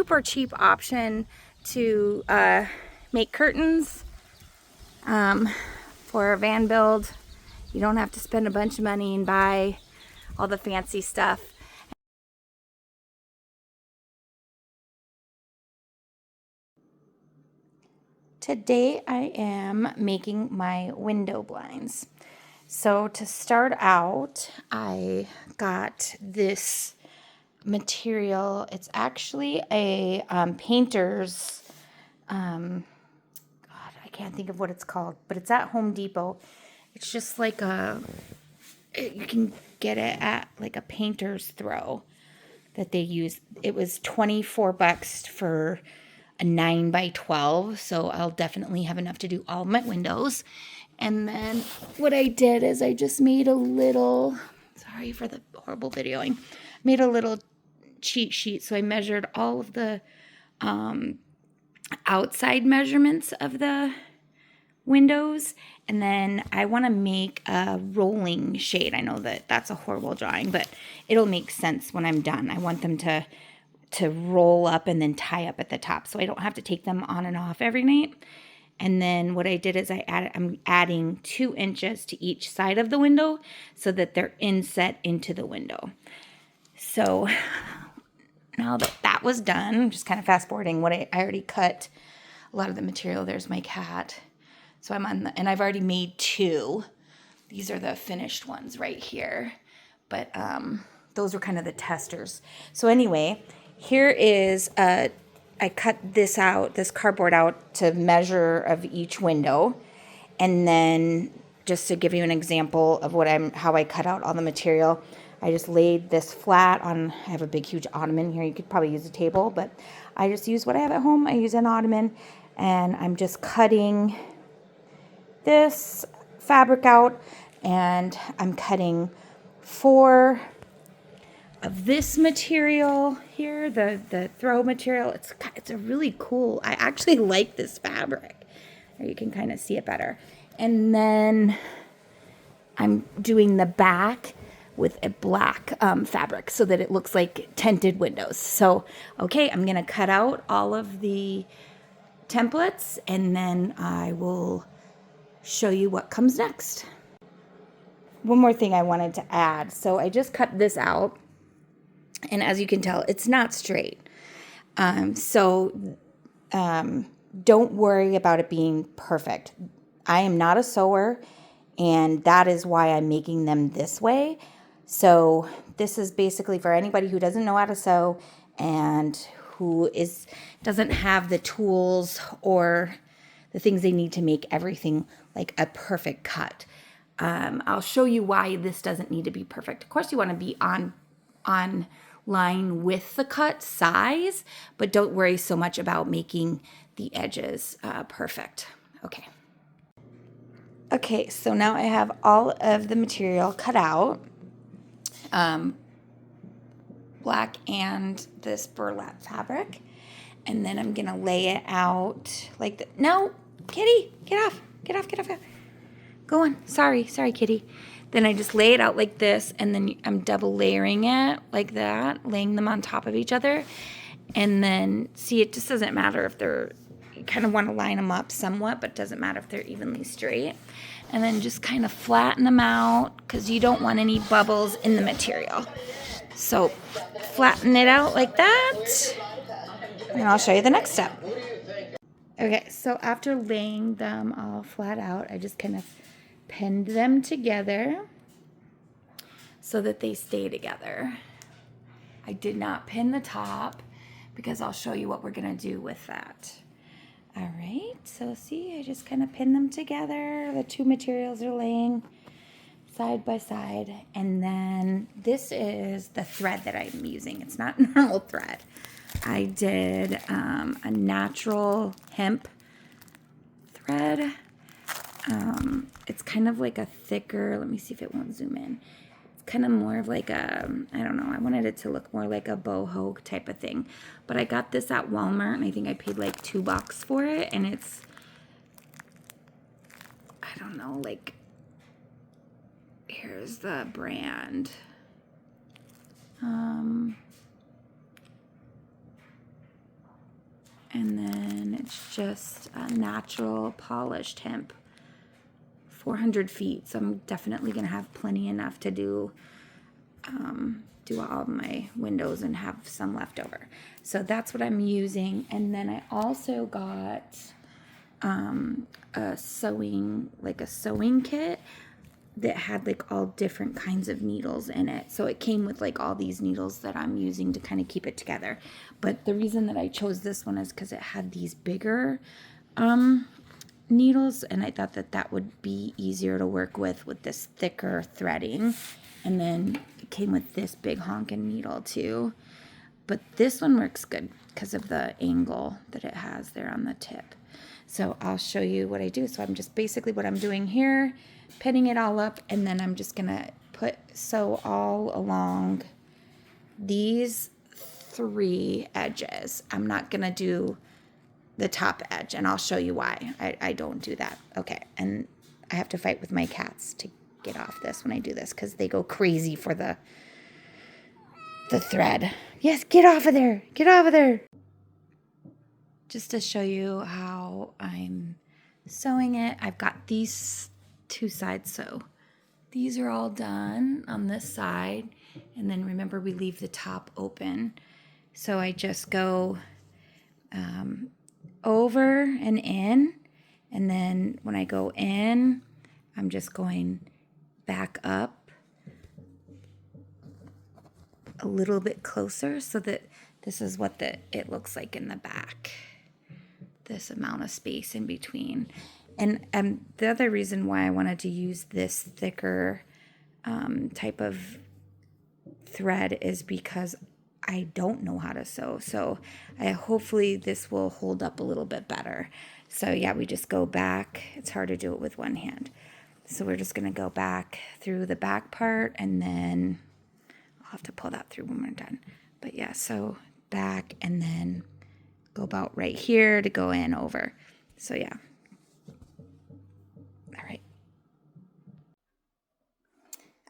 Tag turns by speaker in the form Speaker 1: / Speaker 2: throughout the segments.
Speaker 1: super cheap option to make curtains for a van build. You don't have to spend a bunch of money and buy all the fancy stuff. Today I am making my window blinds. So to start out, I got this material. It's actually a painter's, God, I can't think of what it's called, but it's at Home Depot. It's just like you can get it at like a painter's throw that they use. It was $24 for a 9x12, so I'll definitely have enough to do all my windows. And then what I did is I just made a little, sorry for the horrible videoing, made a little cheat sheet. So I measured all of the outside measurements of the windows, and then I want to make a rolling shade. I know that that's a horrible drawing, but it'll make sense when I'm done. I want them to roll up and then tie up at the top, so I don't have to take them on and off every night. And then what I did is I'm adding 2 inches to each side of the window so that they're inset into the window. So now that that was done, I'm just kind of fast forwarding what I already cut a lot of the material. There's my cat. So I'm on and I've already made 2. These are the finished ones right here. But those were kind of the testers. So anyway, here is I cut this cardboard out to measure of each window. And then just to give you an example of how I cut out all the material, I just laid this flat on, I have a big, huge ottoman here. You could probably use a table, but I just use what I have at home. I use an ottoman, and I'm just cutting this fabric out, and I'm cutting 4 of this material here, the throw material. It's a really cool, I actually like this fabric. There you can kind of see it better. And then I'm doing the back with a black fabric so that it looks like tinted windows. So, okay, I'm gonna cut out all of the templates and then I will show you what comes next. One more thing I wanted to add. So I just cut this out, and as you can tell, it's not straight. Don't worry about it being perfect. I am not a sewer, and that is why I'm making them this way. So this is basically for anybody who doesn't know how to sew and who doesn't have the tools or the things they need to make everything like a perfect cut. I'll show you why this doesn't need to be perfect. Of course, you want to be on line with the cut size, but don't worry so much about making the edges perfect. Okay, so now I have all of the material cut out, black and this burlap fabric, and then I'm gonna lay it out like that. No, kitty, get off. Go on. Sorry, kitty. Then I just lay it out like this, and then I'm double layering it like that, laying them on top of each other. And then, see, it just doesn't matter if you kind of want to line them up somewhat, but it doesn't matter if they're evenly straight. And then just kind of flatten them out because you don't want any bubbles in the material. So flatten it out like that, and I'll show you the next step. Okay, so after laying them all flat out, I just kind of pinned them together so that they stay together. I did not pin the top because I'll show you what we're gonna do with that. All right, so see, I just kind of pin them together. The 2 materials are laying side by side, and then this is the thread that I'm using. It's not normal thread. I did a natural hemp thread. It's kind of like a thicker, let me see if it won't zoom in. It's kind of more of like a, I don't know, I wanted it to look more like a boho type of thing. But I got this at Walmart, and I think I paid like $2 for it, and it's, I don't know, like, here's the brand. And then it's just a natural polished hemp, 400 feet. So I'm definitely gonna have plenty enough to do all of my windows and have some left over. So that's what I'm using. And then I also got a sewing kit that had like all different kinds of needles in it. So it came with like all these needles that I'm using to kind of keep it together. But the reason that I chose this one is because it had these bigger needles, and I thought that that would be easier to work with this thicker threading. And then it came with this big honking needle too. But this one works good because of the angle that it has there on the tip. So I'll show you what I do. So I'm just basically what I'm doing here, pinning it all up, and then I'm just gonna sew all along these 3 edges. I'm not gonna do the top edge, and I'll show you why I don't do that. Okay, and I have to fight with my cats to get off this when I do this because they go crazy for the thread. Yes, get off of there. Get off of there. Just to show you how I'm sewing it, I've got these 2 sides sew. These are all done on this side, and then remember we leave the top open. So I just go over and in, and then when I go in, I'm just going back up a little bit closer so that this is what it looks like in the back. This amount of space in between. And the other reason why I wanted to use this thicker type of thread is because I don't know how to sew. So hopefully this will hold up a little bit better. So yeah, we just go back. It's hard to do it with one hand. So we're just gonna go back through the back part, and then I'll have to pull that through when we're done. But yeah, so back and then go about right here to go in over. So yeah. All right.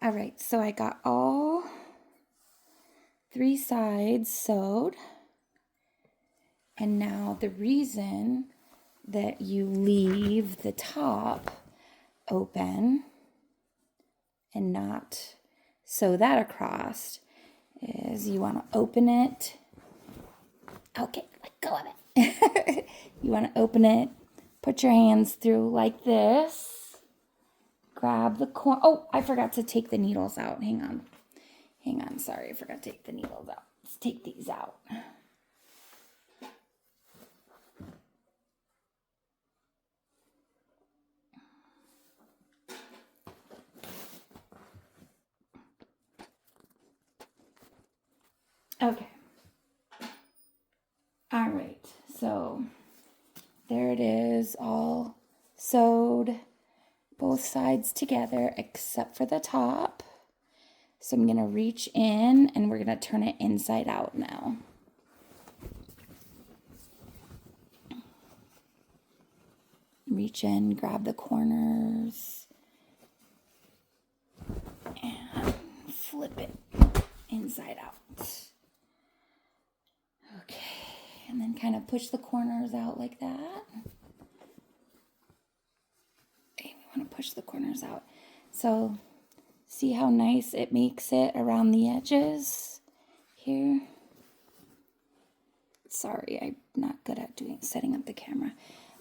Speaker 1: All right, so I got all 3 sides sewed. And now the reason that you leave the top open and not sew that across is you want to open it. Okay, let go of it. You want to open it, put your hands through like this, grab the corner. Oh, I forgot to take the needles out. Hang on, sorry, I forgot to take the needles out. Let's take these out. Okay. All right, so there it is, all sewed, both sides together except for the top. So I'm going to reach in and we're going to turn it inside out now. Reach in, grab the corners, and flip it inside out. Okay, and then kind of push the corners out like that. Okay, we want to push the corners out. So see how nice it makes it around the edges here? Sorry, I'm not good at setting up the camera.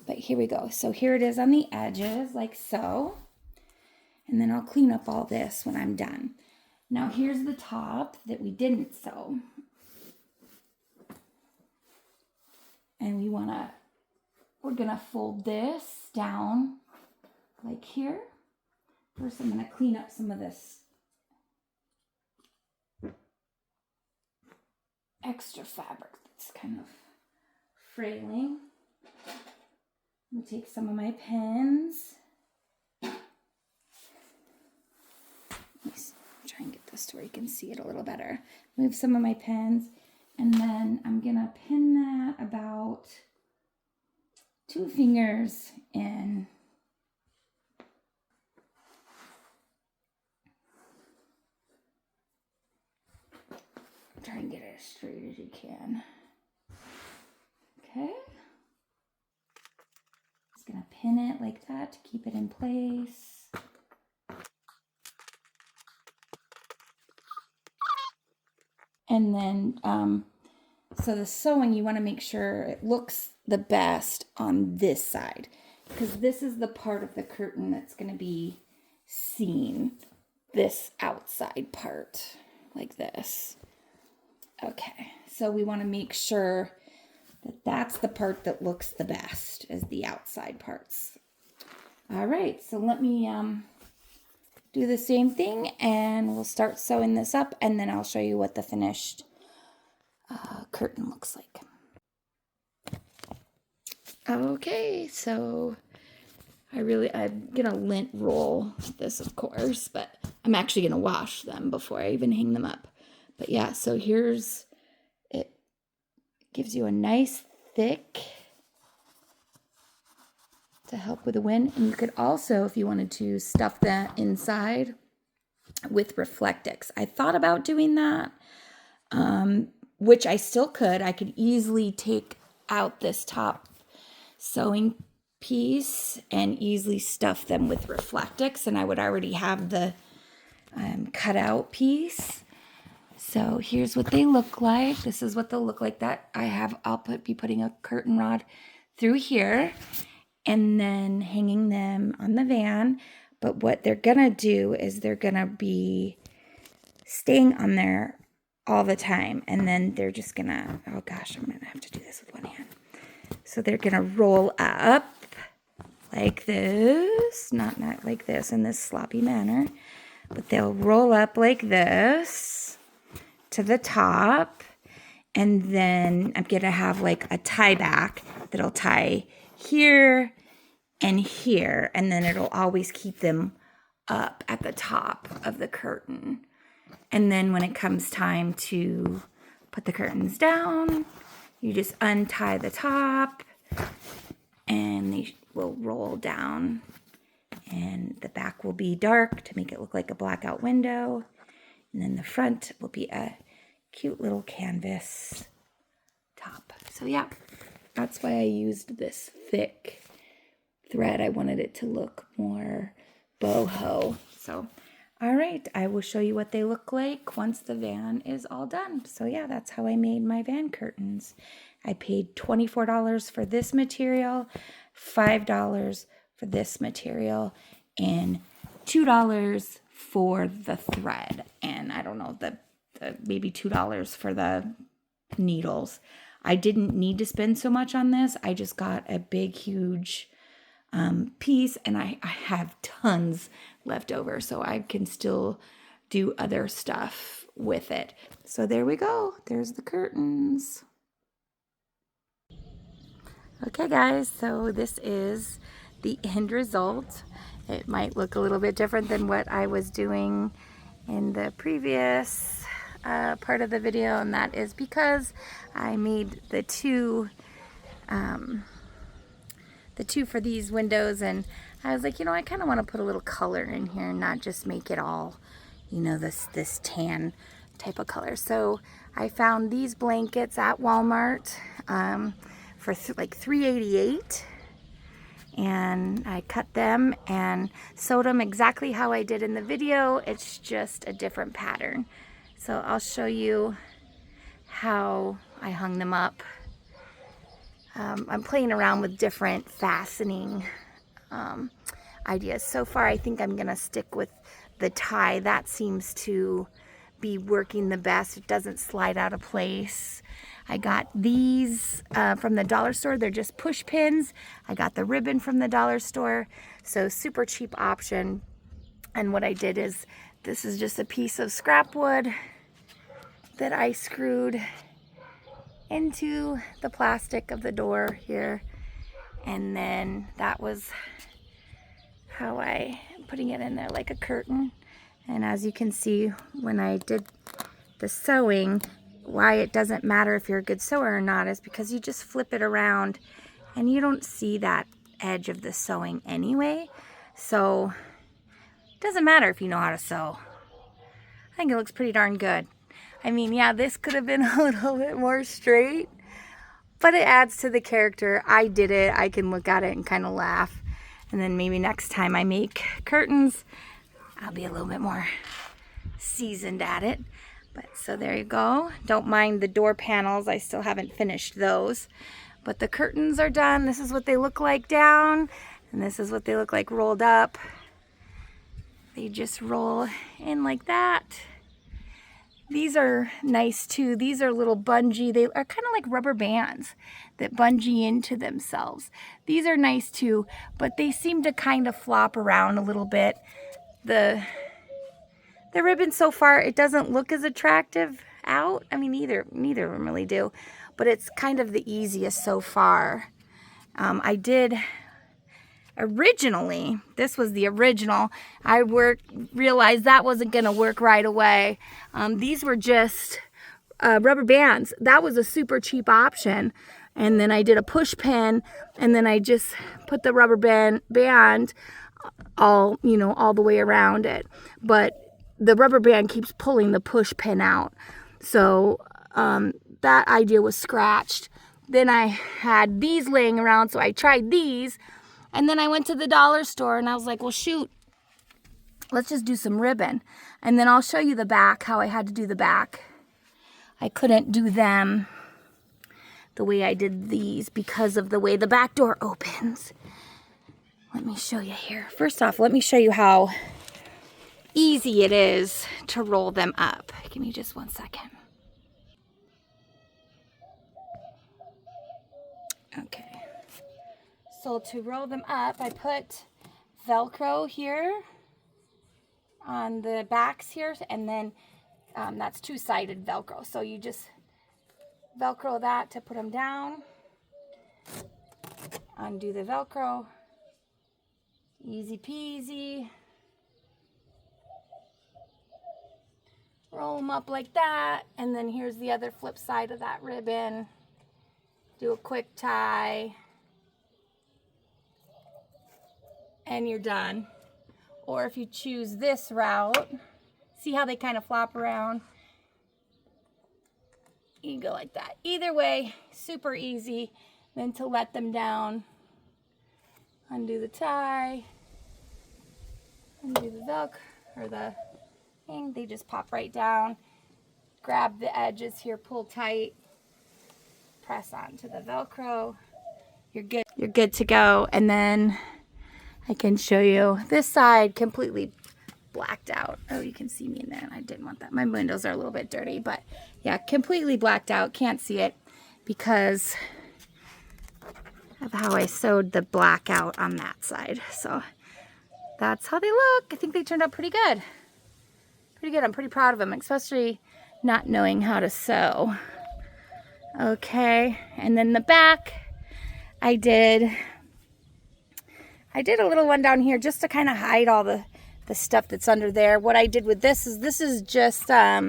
Speaker 1: But here we go. So here it is on the edges, like so. And then I'll clean up all this when I'm done. Now here's the top that we didn't sew. And we're gonna fold this down like here. First I'm gonna clean up some of this extra fabric that's kind of frailing. I'm gonna take some of my pins. Let me try and get this to where you can see it a little better. Move some of my pins, and then I'm gonna pin that about 2 fingers in. Try and get it as straight as you can. Okay. pin it like that to keep it in place. And then, so the sewing, you want to make sure it looks the best on this side, because this is the part of the curtain that's going to be seen, this outside part, like this. Okay, so we want to make sure that that's the part that looks the best, is the outside parts. All right, so let me do the same thing, and we'll start sewing this up, and then I'll show you what the finished curtain looks like. Okay, so I'm gonna lint roll this, of course, but I'm actually gonna wash them before I even hang them up. But yeah, so here's, it gives you a nice thick to help with the wind. And you could also, if you wanted to, stuff that inside with Reflectix. I thought about doing that, which I still could. I could easily take out this top sewing piece and easily stuff them with Reflectix, and I would already have the cutout piece. So here's what they look like. This is what they'll look like. I'll be putting a curtain rod through here and then hanging them on the van. But what they're gonna do is they're gonna be staying on there all the time, and then they're just gonna, oh gosh, I'm gonna have to do this with one hand. So they're gonna roll up like this, not like this in this sloppy manner, but they'll roll up like this to the top, and then I'm gonna have like a tie back that'll tie here and here, and then it'll always keep them up at the top of the curtain. And then when it comes time to put the curtains down, you just untie the top and they will roll down, and the back will be dark to make it look like a blackout window, and then the front will be a cute little canvas top. So yeah, that's why I used this thick thread. I wanted it to look more boho. So all right, I will show you what they look like once the van is all done. So yeah, that's how I made my van curtains. I paid $24 for this material, $5 for this material, and $2 for the thread. And I don't know, maybe $2 for the needles. I didn't need to spend so much on this. I just got a big, huge piece, and I have tons left over, so I can still do other stuff with it. So there we go. There's the curtains. Okay guys, so this is the end result. It might look a little bit different than what I was doing in the previous part of the video, and that is because I made the two for these windows, and I was like, I kind of want to put a little color in here and not just make it all, this tan type of color. So I found these blankets at Walmart for like $3.88, and I cut them and sewed them exactly how I did in the video. It's just a different pattern. So I'll show you how I hung them up. I'm playing around with different fastening ideas. So far, I think I'm gonna stick with the tie. That seems to be working the best. It doesn't slide out of place. I got these from the dollar store. They're just push pins. I got the ribbon from the dollar store. So super cheap option. And what I did is, this is just a piece of scrap wood that I screwed into the plastic of the door here, and then that was how I'm putting it in there like a curtain. And as you can see, when I did the sewing, why it doesn't matter if you're a good sewer or not is because you just flip it around and you don't see that edge of the sewing anyway, so it doesn't matter if you know how to sew. I think it looks pretty darn good. I mean, yeah, this could have been a little bit more straight, but it adds to the character. I did it. I can look at it and kind of laugh. And then maybe next time I make curtains, I'll be a little bit more seasoned at it. But so there you go. Don't mind the door panels. I still haven't finished those. But the curtains are done. This is what they look like down. And this is what they look like rolled up. They just roll in like that. These are nice too. These are little bungee. They are kind of like rubber bands that bungee into themselves. These are nice too, but they seem to kind of flop around a little bit. The ribbon so far, it doesn't look as attractive out. I mean, neither of them really do, but it's kind of the easiest so far. I did originally, this was the original, I realized that wasn't gonna work right away. These were just rubber bands. That was a super cheap option. And then I did a push pin, and then I just put the rubber band all the way around it. But the rubber band keeps pulling the push pin out. So that idea was scratched. Then I had these laying around, so I tried these. And then I went to the dollar store and I was like, well, shoot, let's just do some ribbon. And then I'll show you the back, how I had to do the back. I couldn't do them the way I did these because of the way the back door opens. Let me show you here. First off, let me show you how easy it is to roll them up. Give me just 1 second. Okay. So to roll them up, I put Velcro here on the backs here, and then that's two-sided Velcro. So you just Velcro that to put them down, undo the Velcro, easy peasy. Roll them up like that, and then here's the other flip side of that ribbon. Do a quick tie. And you're done. Or if you choose this route, see how they kind of flop around? You can go like that. Either way, super easy. Then to let them down, undo the tie, undo the Velcro, or the thing, they just pop right down. Grab the edges here, pull tight, press onto the Velcro. You're good to go. And then I can show you this side completely blacked out. Oh, you can see me in there. I didn't want that. My windows are a little bit dirty, but yeah, completely blacked out. Can't see it because of how I sewed the black out on that side. So that's how they look. I think they turned out pretty good. Pretty good. I'm pretty proud of them, especially not knowing how to sew. Okay, and then the back, I did a little one down here just to kind of hide all the stuff that's under there. What I did with this is just, I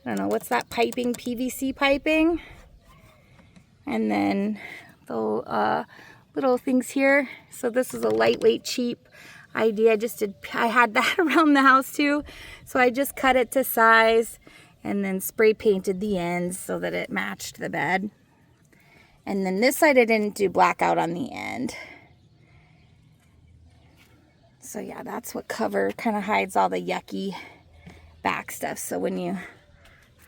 Speaker 1: don't know, what's that piping? PVC piping. And then the little things here. So this is a lightweight, cheap idea. I had that around the house too. So I just cut it to size and then spray painted the ends so that it matched the bed. And then this side I didn't do blackout on the end. So yeah, that's what kind of hides all the yucky back stuff. So when you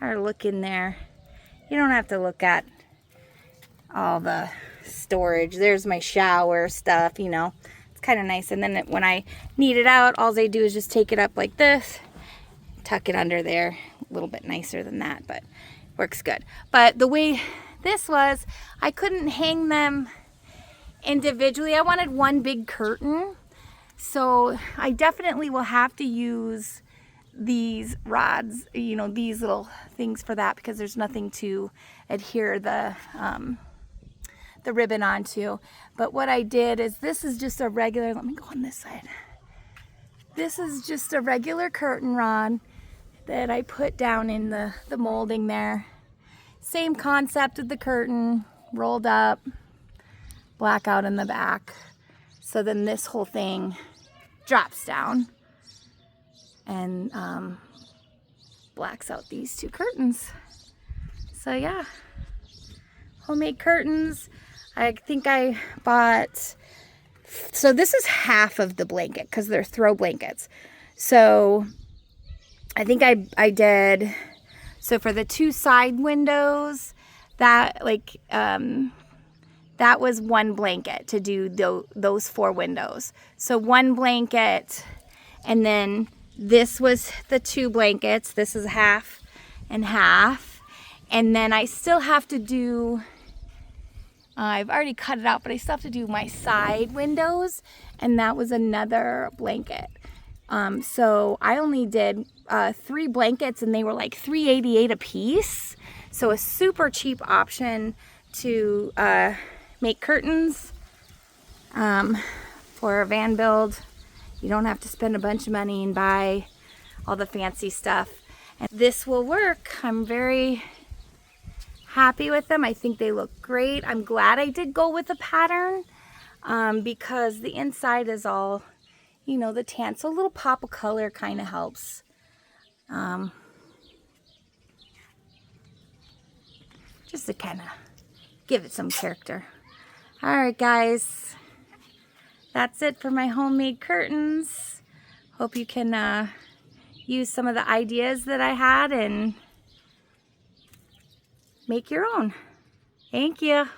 Speaker 1: are looking there, you don't have to look at all the storage. There's my shower stuff, It's kind of nice. And then when I need it out, all I do is just take it up like this, tuck it under there. A little bit nicer than that, but works good. But the way this was, I couldn't hang them individually. I wanted one big curtain. So I definitely will have to use these rods, these little things for that, because there's nothing to adhere the ribbon onto. But what I did is, this is just a regular, let me go on this side. This is just a regular curtain rod that I put down in the molding there. Same concept of the curtain, rolled up, blackout in the back. So then this whole thing drops down and blacks out these two curtains. So yeah, homemade curtains. I think I bought So this is half of the blanket because they're throw blankets. So I think I did, so for the 2 side windows, that that was 1 blanket to do those 4 windows. So 1 blanket, and then this was the 2 blankets. This is half and half. And then I still have to do, I've already cut it out, but I still have to do my side windows, and that was another blanket. So I only did 3 blankets, and they were like $3.88 a piece. So a super cheap option to make curtains for a van build. You don't have to spend a bunch of money and buy all the fancy stuff. And this will work. I'm very happy with them. I think they look great. I'm glad I did go with a pattern because the inside is all, you know, the tan. So a little pop of color kind of helps. Just to kind of give it some character. All right, guys. That's it for my homemade curtains. Hope you can use some of the ideas that I had and make your own. Thank you.